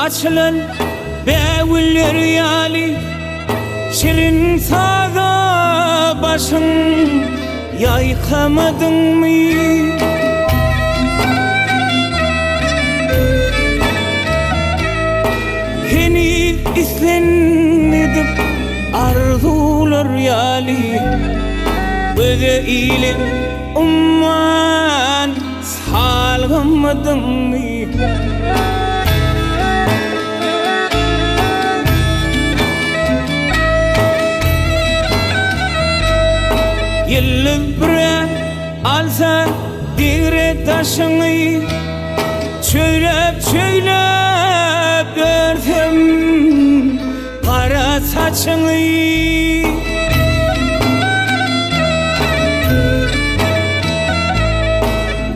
açılan bevüller yali şirin sağa başın yaykamadın mı? Yeni islenidip arzular yali böyle ile umman salgamadın mı? Yıllık bre alsa dire taşını çöylep çöylep gördüm kara saçını.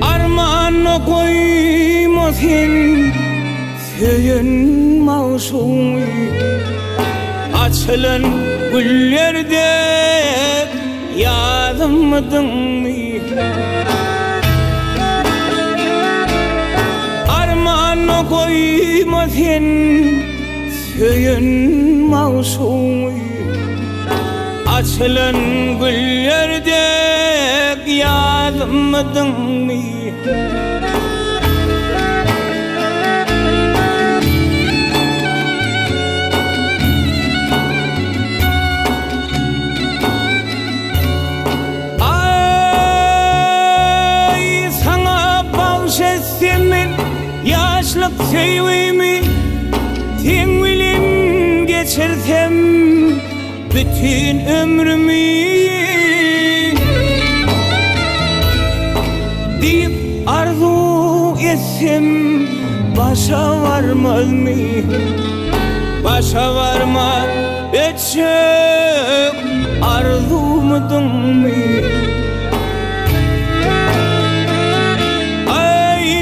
Armağanı koymasın söyün mavşumu açılan güllerde yadımmadın mı? Armağanı koymasın söyün mavşumu açılan güllerde yadımmadın mı? Yaşlık sevimi tenvilin geçirsem bütün ömrümü deyip arzu etsem başa varmaz mı? Başa varmaz edecek arzumudun mu?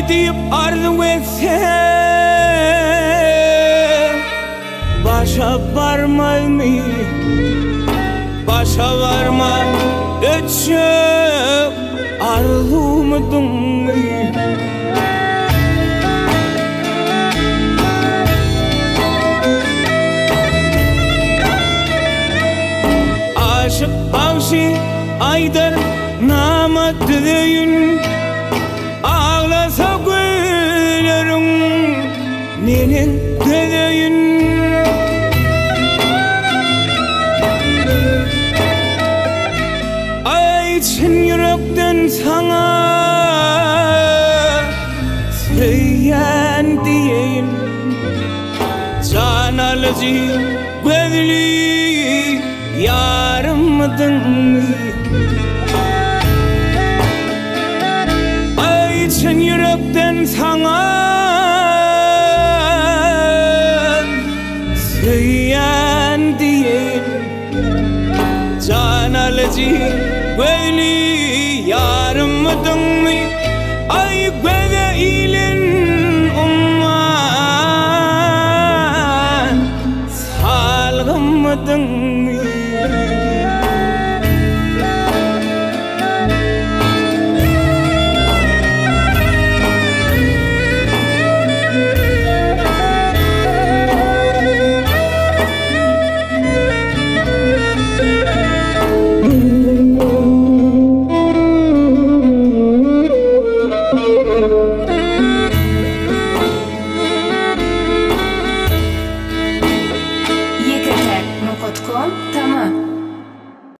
Deyip arzu etsem başa varmaz mı? Başa varmaz edecek arzumudun mu? Aşık avşi aydar nama düğün ağlasa güllerin nenin düğün. Ay çin yürekten sana söyleyen diyeyim can alıcı gözlü yarımdın mı? Çin yürekten sana söyleyen diyeyim can alıcı böyle yarımdın mı? Ay